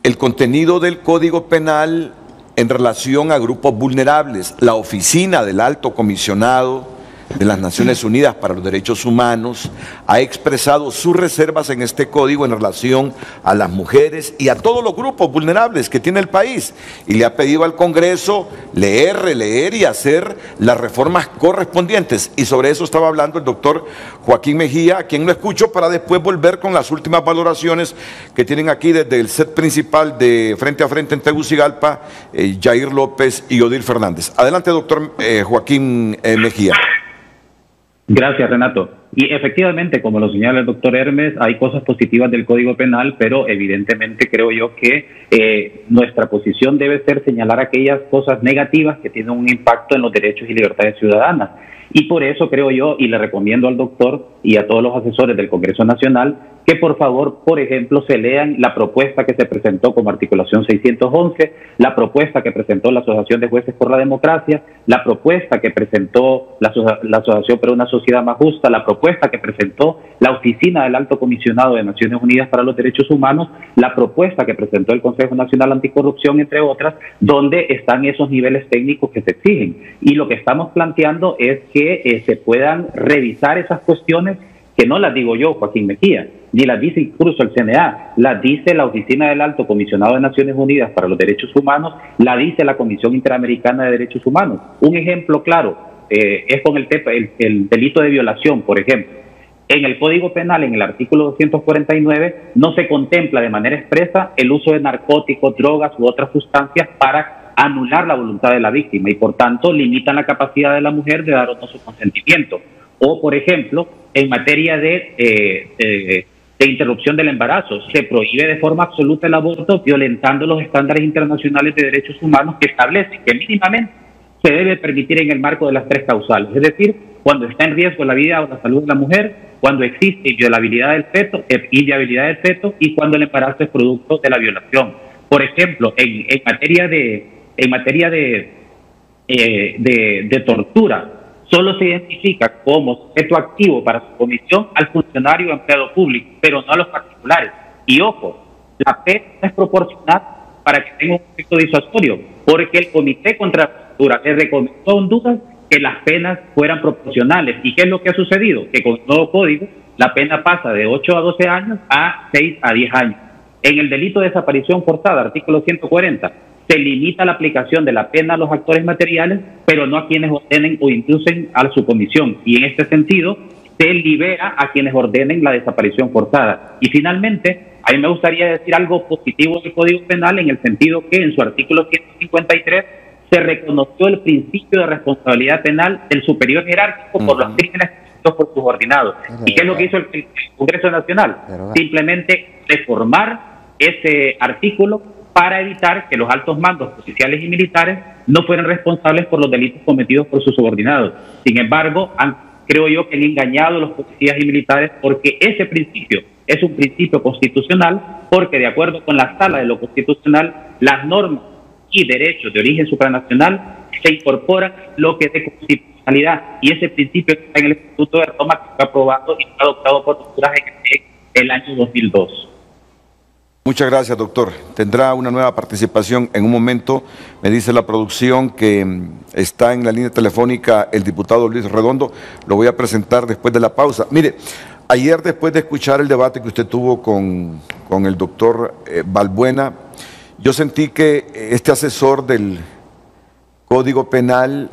El contenido del Código Penal en relación a grupos vulnerables, la oficina del Alto Comisionado de las Naciones Unidas para los Derechos Humanos ha expresado sus reservas en este código en relación a las mujeres y a todos los grupos vulnerables que tiene el país, y le ha pedido al Congreso leer, releer y hacer las reformas correspondientes, y sobre eso estaba hablando el doctor Joaquín Mejía, a quien lo escucho para después volver con las últimas valoraciones que tienen aquí desde el set principal de Frente a Frente en Tegucigalpa, Yair López y Odil Fernández. Adelante, doctor Joaquín Mejía. Gracias, Renato. Y efectivamente, como lo señala el doctor Hermes, hay cosas positivas del Código Penal, pero evidentemente creo yo que nuestra posición debe ser señalar aquellas cosas negativas que tienen un impacto en los derechos y libertades ciudadanas. Y por eso creo yo, y le recomiendo al doctor y a todos los asesores del Congreso Nacional, que por favor, por ejemplo, se lean la propuesta que se presentó como articulación 611, la propuesta que presentó la Asociación de Jueces por la Democracia, la propuesta que presentó la Asociación para una Sociedad Más Justa, la propuesta que presentó la Oficina del Alto Comisionado de Naciones Unidas para los Derechos Humanos, la propuesta que presentó el Consejo Nacional Anticorrupción, entre otras, donde están esos niveles técnicos que se exigen. Y lo que estamos planteando es que se puedan revisar esas cuestiones, que no las digo yo, Joaquín Mejía, ni las dice incluso el CNA, las dice la Oficina del Alto Comisionado de Naciones Unidas para los Derechos Humanos, la dice la Comisión Interamericana de Derechos Humanos. Un ejemplo claro es con el delito de violación, por ejemplo. En el Código Penal, en el artículo 249, no se contempla de manera expresa el uso de narcóticos, drogas u otras sustancias para anular la voluntad de la víctima y, por tanto, limitan la capacidad de la mujer de dar o no su consentimiento. O, por ejemplo, en materia de interrupción del embarazo, se prohíbe de forma absoluta el aborto, violentando los estándares internacionales de derechos humanos que establecen que mínimamente se debe permitir en el marco de las 3 causales, es decir, cuando está en riesgo la vida o la salud de la mujer, cuando existe inviolabilidad del feto y cuando el embarazo es producto de la violación. Por ejemplo, en materia de tortura, solo se identifica como sujeto activo para su comisión al funcionario o empleado público, pero no a los particulares. Y ojo, la pena es proporcional para que tenga un efecto disuasorio, porque el Comité contra la Tortura le recomendó a Honduras que las penas fueran proporcionales. ¿Y qué es lo que ha sucedido? Que con el nuevo código la pena pasa de 8 a 12 años a 6 a 10 años. En el delito de desaparición forzada, artículo 140, se limita la aplicación de la pena a los actores materiales, pero no a quienes ordenen o inducen a su comisión. Y en este sentido, se libera a quienes ordenen la desaparición forzada. Y finalmente, a mí me gustaría decir algo positivo del Código Penal en el sentido que en su artículo 153 se reconoció el principio de responsabilidad penal del superior jerárquico por los crímenes cometidos por subordinados. ¿Y qué es lo que hizo el Congreso Nacional? Simplemente reformar ese artículo para evitar que los altos mandos policiales y militares no fueran responsables por los delitos cometidos por sus subordinados. Sin embargo, creo yo que han engañado a los policías y militares, porque ese principio es un principio constitucional, porque de acuerdo con la Sala de lo Constitucional, las normas y derechos de origen supranacional se incorporan lo que es de constitucionalidad, y ese principio está en el Estatuto de Roma, que fue aprobado y fue adoptado por Honduras en el año 2002. Muchas gracias, doctor. Tendrá una nueva participación en un momento. Me dice la producción que está en la línea telefónica el diputado Luis Redondo. Lo voy a presentar después de la pausa. Mire, ayer, después de escuchar el debate que usted tuvo con el doctor Balbuena, yo sentí que este asesor del Código Penal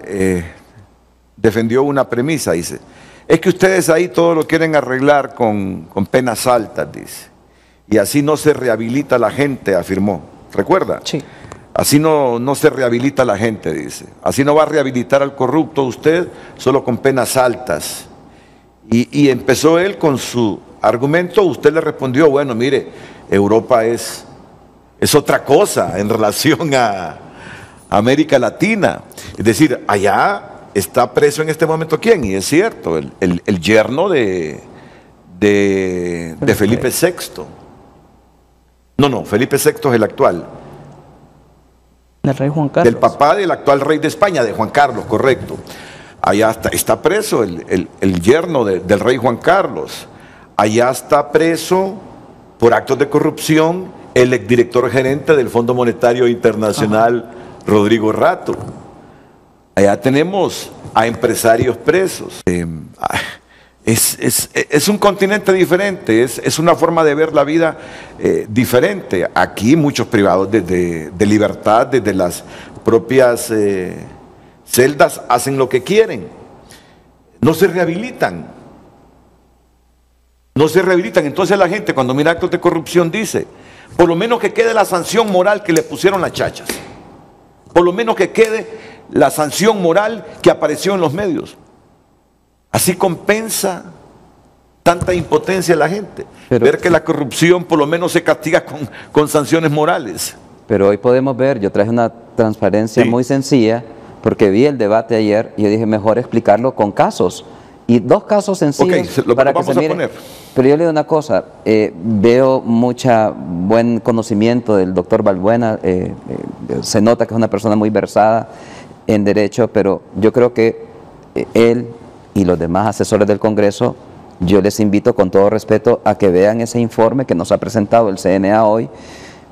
defendió una premisa, dice. Es que ustedes ahí todo lo quieren arreglar con penas altas, dice. Y así no se rehabilita la gente, afirmó. ¿Recuerda? Sí. Así no se rehabilita la gente, dice. Así no va a rehabilitar al corrupto usted solo con penas altas. Y empezó él con su argumento. Usted le respondió, bueno, mire, Europa es otra cosa en relación a América Latina. Es decir, allá está preso en este momento, ¿quién? Y es cierto, el yerno de Felipe VI. No, Felipe VI es el actual. Del rey Juan Carlos. Del papá del actual rey de España, de Juan Carlos, correcto. Allá está preso el yerno del rey Juan Carlos. Allá está preso por actos de corrupción el exdirector gerente del Fondo Monetario Internacional, Rodrigo Rato. Allá tenemos a empresarios presos. Es un continente diferente, es una forma de ver la vida diferente. Aquí muchos privados de libertad, desde las propias celdas, hacen lo que quieren. No se rehabilitan. No se rehabilitan. Entonces la gente, cuando mira actos de corrupción, dice, por lo menos que quede la sanción moral que le pusieron las chachas. Por lo menos que quede la sanción moral que apareció en los medios. Así compensa tanta impotencia a la gente. Ver que la corrupción por lo menos se castiga con sanciones morales. Pero hoy podemos ver, yo traje una transparencia muy sencilla, porque vi el debate ayer y yo dije, mejor explicarlo con casos. Y dos casos sencillos para que se miren. Pero yo le digo una cosa, veo mucha buen conocimiento del doctor Balbuena, se nota que es una persona muy versada en derecho, pero yo creo que él y los demás asesores del Congreso, yo les invito con todo respeto a que vean ese informe que nos ha presentado el CNA hoy,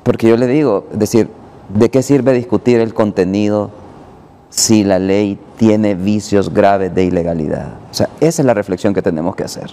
porque yo le digo, es decir, ¿de qué sirve discutir el contenido si la ley tiene vicios graves de ilegalidad? O sea, esa es la reflexión que tenemos que hacer.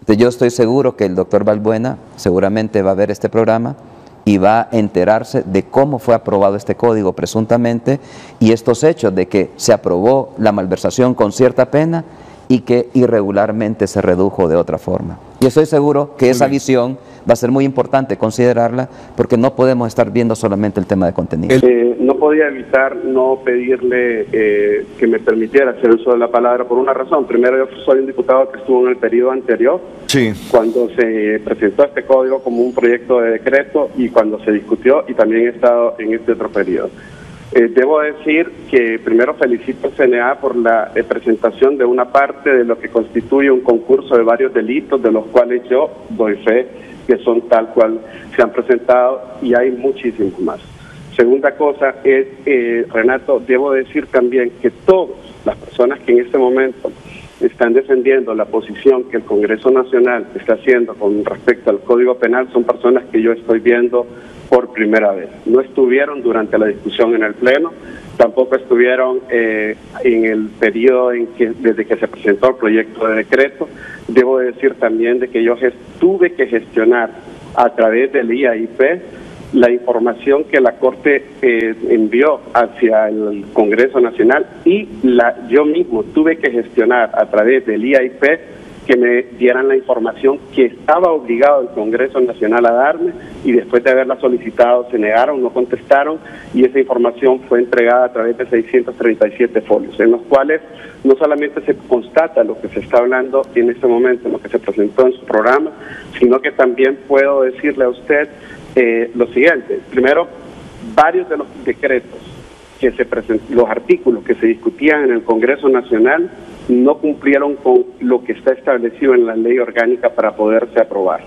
Entonces, yo estoy seguro que el doctor Balbuena seguramente va a ver este programa y va a enterarse de cómo fue aprobado este código presuntamente y estos hechos de que se aprobó la malversación con cierta pena y que irregularmente se redujo de otra forma. Y estoy seguro que esa visión va a ser muy importante considerarla, porque no podemos estar viendo solamente el tema de contenido. No podía evitar no pedirle que me permitiera hacer uso de la palabra por una razón. Primero, yo soy un diputado que estuvo en el periodo anterior, cuando se presentó este código como un proyecto de decreto y cuando se discutió, y también he estado en este otro periodo. Debo decir que primero felicito al CNA por la presentación de una parte de lo que constituye un concurso de varios delitos, de los cuales yo doy fe que son tal cual se han presentado, y hay muchísimos más. Segunda cosa es, Renato, debo decir también que todas las personas que en este momento están defendiendo la posición que el Congreso Nacional está haciendo con respecto al Código Penal son personas que yo estoy viendo por primera vez. No estuvieron durante la discusión en el Pleno, tampoco estuvieron en el periodo desde que se presentó el proyecto de decreto. Debo decir también de que yo tuve que gestionar a través del IAIP la información que la Corte envió hacia el Congreso Nacional, y yo mismo tuve que gestionar a través del IAIP que me dieran la información que estaba obligado el Congreso Nacional a darme, y después de haberla solicitado se negaron, no contestaron, y esa información fue entregada a través de 637 folios, en los cuales no solamente se constata lo que se está hablando en este momento, lo que se presentó en su programa, sino que también puedo decirle a usted lo siguiente. Primero, varios de los decretos que se los artículos que se discutían en el Congreso Nacional no cumplieron con lo que está establecido en la ley orgánica para poderse aprobar.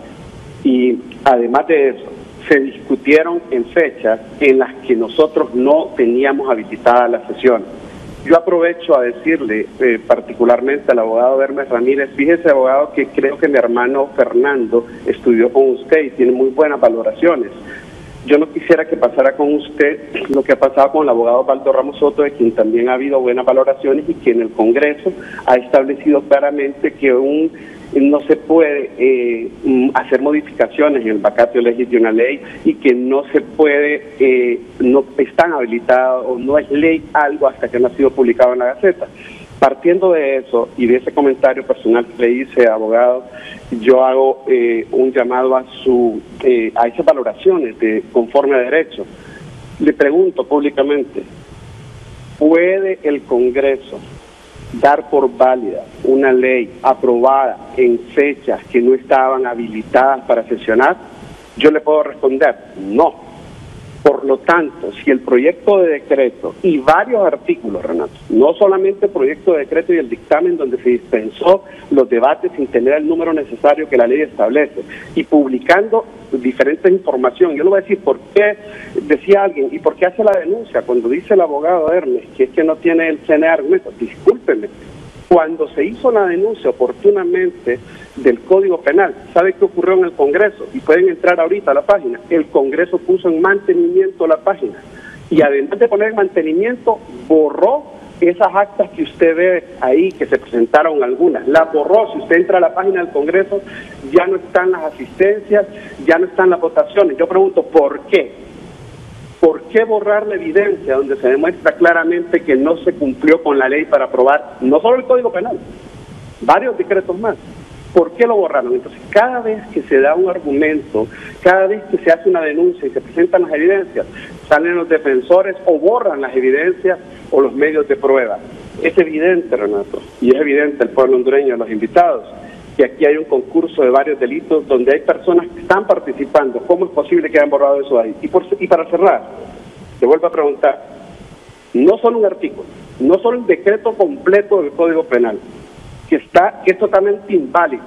Y además de eso, se discutieron en fechas en las que nosotros no teníamos habilitadas las sesiones. Yo aprovecho a decirle particularmente al abogado Hermes Ramírez, fíjese, abogado, que creo que mi hermano Fernando estudió con usted y tiene muy buenas valoraciones. Yo no quisiera que pasara con usted lo que ha pasado con el abogado Baldo Ramos Soto, de quien también ha habido buenas valoraciones, y que en el Congreso ha establecido claramente que no se puede hacer modificaciones en el vacatio legis de una ley, y que no se puede, no están habilitados o no es ley algo hasta que no ha sido publicado en la Gaceta. Partiendo de eso y de ese comentario personal que le hice, abogado, yo hago un llamado a esas valoraciones conforme a derecho. Le pregunto públicamente, ¿puede el Congreso dar por válida una ley aprobada en fechas que no estaban habilitadas para sesionar? Yo le puedo responder, no. Por lo tanto, si el proyecto de decreto y varios artículos, Renato, no solamente el proyecto de decreto y el dictamen donde se dispensó los debates sin tener el número necesario que la ley establece, y publicando diferentes información, yo le voy a decir por qué, decía alguien, ¿y por qué hace la denuncia? Cuando dice el abogado Hermes que es que no tiene el CNA argumentos, discúlpeme. Cuando se hizo la denuncia oportunamente del Código Penal, ¿sabe qué ocurrió en el Congreso? Y pueden entrar ahorita a la página. El Congreso puso en mantenimiento la página. Y además de poner en mantenimiento, borró esas actas que usted ve ahí, que se presentaron algunas. Las borró. Si usted entra a la página del Congreso, ya no están las asistencias, ya no están las votaciones. Yo pregunto, ¿por qué? ¿Por qué borrar la evidencia donde se demuestra claramente que no se cumplió con la ley para aprobar no solo el Código Penal, varios decretos más? ¿Por qué lo borraron? Entonces, cada vez que se da un argumento, cada vez que se hace una denuncia y se presentan las evidencias, salen los defensores o borran las evidencias o los medios de prueba. Es evidente, Renato, y es evidente el pueblo hondureño, los invitados, que aquí hay un concurso de varios delitos donde hay personas que están participando. ¿Cómo es posible que hayan borrado eso ahí? Y para cerrar, te vuelvo a preguntar, no solo un artículo, no solo el decreto completo del Código Penal, que es totalmente inválido.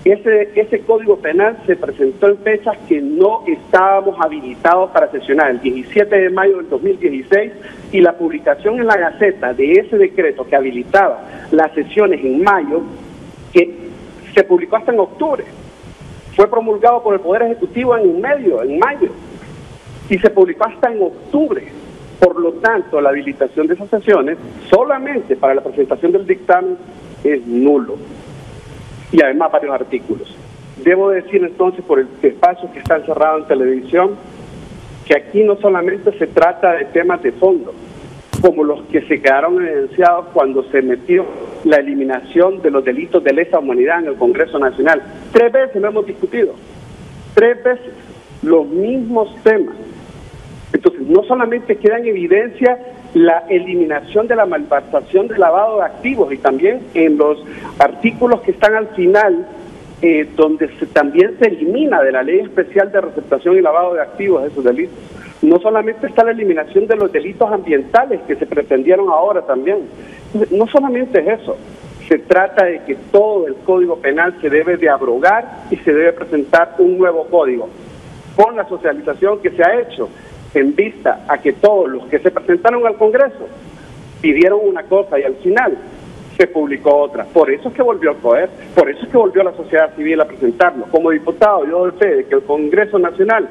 Ese código penal se presentó en fechas que no estábamos habilitados para sesionar, el 17 de mayo del 2016, y la publicación en la Gaceta de ese decreto que habilitaba las sesiones en mayo, que se publicó hasta en octubre, fue promulgado por el Poder Ejecutivo en mayo, y se publicó hasta en octubre. Por lo tanto, la habilitación de esas sesiones solamente para la presentación del dictamen es nulo. Y además varios artículos. Debo decir entonces, por el espacio que está encerrado en televisión, que aquí no solamente se trata de temas de fondo, como los que se quedaron evidenciados cuando se metió la eliminación de los delitos de lesa humanidad en el Congreso Nacional. 3 veces lo hemos discutido, 3 veces los mismos temas. Entonces, no solamente queda en evidencia la eliminación de la malversación de lavado de activos, y también en los artículos que están al final, donde también se elimina de la Ley Especial de Receptación y Lavado de Activos esos delitos. No solamente está la eliminación de los delitos ambientales que se pretendieron ahora también. No solamente es eso, se trata de que todo el Código Penal se debe de abrogar y se debe presentar un nuevo código, con la socialización que se ha hecho, en vista a que todos los que se presentaron al Congreso pidieron una cosa y al final se publicó otra. Por eso es que volvió el COER, por eso es que volvió la sociedad civil a presentarlo. Como diputado, yo doy fe de que el Congreso Nacional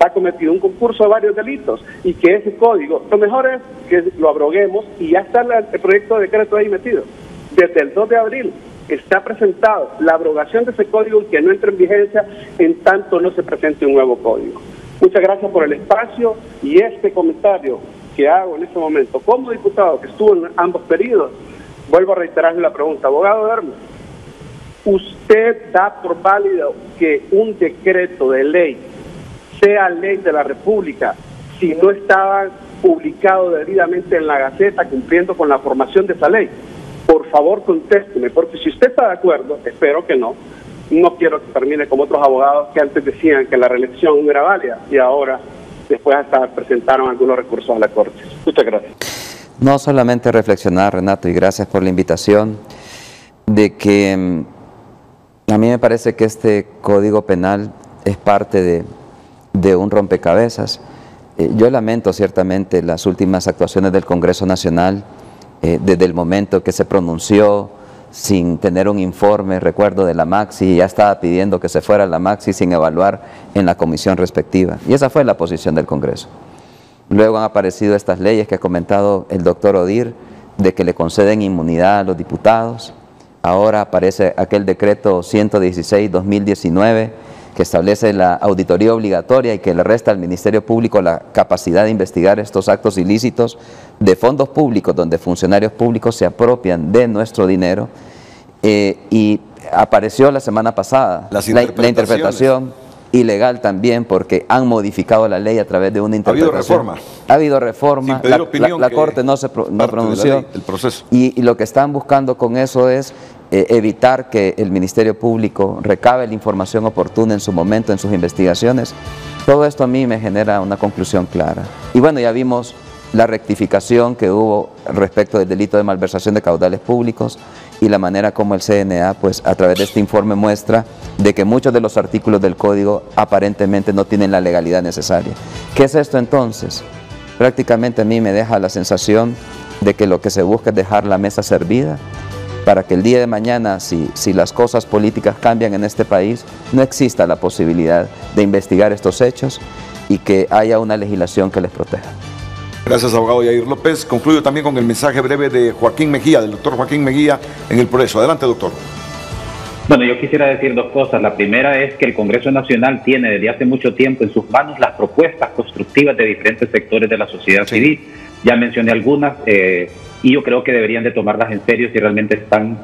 ha cometido un concurso de varios delitos y que ese código, lo mejor es que lo abroguemos, y ya está el proyecto de decreto ahí metido. Desde el 2 de abril está presentado la abrogación de ese código y que no entre en vigencia en tanto no se presente un nuevo código. Muchas gracias por el espacio, y este comentario que hago en este momento como diputado que estuvo en ambos periodos, vuelvo a reiterarle la pregunta. Abogado Hermes, ¿usted da por válido que un decreto de ley sea ley de la República si no estaba publicado debidamente en la Gaceta cumpliendo con la formación de esa ley? Por favor, contésteme, porque si usted está de acuerdo, espero que no quiero que termine como otros abogados que antes decían que la reelección no era válida y ahora después hasta presentaron algunos recursos a la Corte. Muchas gracias. No solamente reflexionar, Renato, y gracias por la invitación, de que a mí me parece que este Código Penal es parte de un rompecabezas. Yo lamento ciertamente las últimas actuaciones del Congreso Nacional, desde el momento que se pronunció sin tener un informe, recuerdo, de la Maxi, ya estaba pidiendo que se fuera la Maxi sin evaluar en la comisión respectiva. Y esa fue la posición del Congreso. Luego han aparecido estas leyes que ha comentado el doctor Odir, de que le conceden inmunidad a los diputados. Ahora aparece aquel decreto 116-2019, que establece la auditoría obligatoria y que le resta al Ministerio Público la capacidad de investigar estos actos ilícitos de fondos públicos, donde funcionarios públicos se apropian de nuestro dinero. Y apareció la semana pasada la interpretación ilegal también, porque han modificado la ley a través de una interpretación. Ha habido reforma. La Corte no pronunció. El proceso. Y lo que están buscando con eso es evitar que el Ministerio Público recabe la información oportuna en su momento, en sus investigaciones. Todo esto a mí me genera una conclusión clara. Y bueno, ya vimos la rectificación que hubo respecto del delito de malversación de caudales públicos y la manera como el CNA, pues a través de este informe muestra de que muchos de los artículos del código aparentemente no tienen la legalidad necesaria. ¿Qué es esto entonces? Prácticamente a mí me deja la sensación de que lo que se busca es dejar la mesa servida para que el día de mañana, si las cosas políticas cambian en este país, no exista la posibilidad de investigar estos hechos y que haya una legislación que les proteja. Gracias, abogado Yair López. Concluyo también con el mensaje breve de Joaquín Mejía, del doctor Joaquín Mejía, en el Progreso. Adelante, doctor. Bueno, yo quisiera decir dos cosas. La primera es que el Congreso Nacional tiene desde hace mucho tiempo en sus manos las propuestas constructivas de diferentes sectores de la sociedad civil. Ya mencioné algunas y yo creo que deberían de tomarlas en serio si realmente están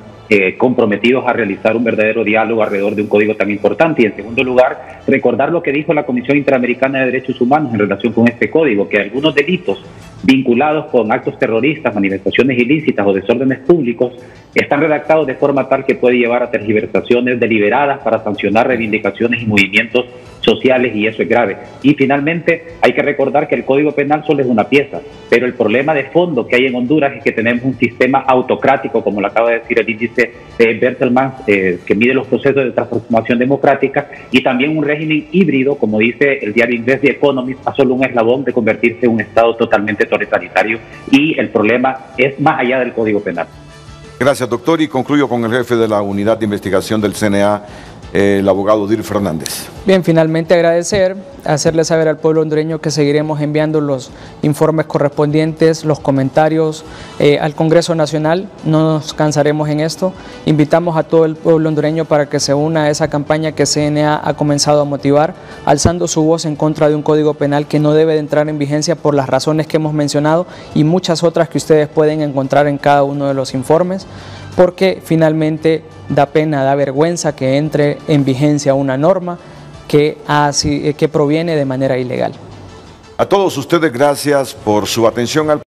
comprometidos a realizar un verdadero diálogo alrededor de un código tan importante. Y en segundo lugar, recordar lo que dijo la Comisión Interamericana de Derechos Humanos en relación con este código, que algunos delitos vinculados con actos terroristas, manifestaciones ilícitas o desórdenes públicos están redactados de forma tal que puede llevar a tergiversaciones deliberadas para sancionar reivindicaciones y movimientos sociales, y eso es grave. Y finalmente hay que recordar que el Código Penal solo es una pieza, pero el problema de fondo que hay en Honduras es que tenemos un sistema autocrático, como lo acaba de decir el índice de Bertelmann, que mide los procesos de transformación democrática, y también un régimen híbrido, como dice el diario inglés The Economist, a solo un eslabón de convertirse en un Estado totalmente totalitario, y el problema es más allá del Código Penal. Gracias, doctor, y concluyo con el jefe de la Unidad de Investigación del CNA, el abogado Odir Fernández. Bien, finalmente agradecer, hacerle saber al pueblo hondureño que seguiremos enviando los informes correspondientes, los comentarios al Congreso Nacional. No nos cansaremos en esto. Invitamos a todo el pueblo hondureño para que se una a esa campaña que CNA ha comenzado a motivar, alzando su voz en contra de un código penal que no debe de entrar en vigencia por las razones que hemos mencionado y muchas otras que ustedes pueden encontrar en cada uno de los informes, porque finalmente da pena, da vergüenza que entre en vigencia una norma que proviene de manera ilegal. A todos ustedes, gracias por su atención al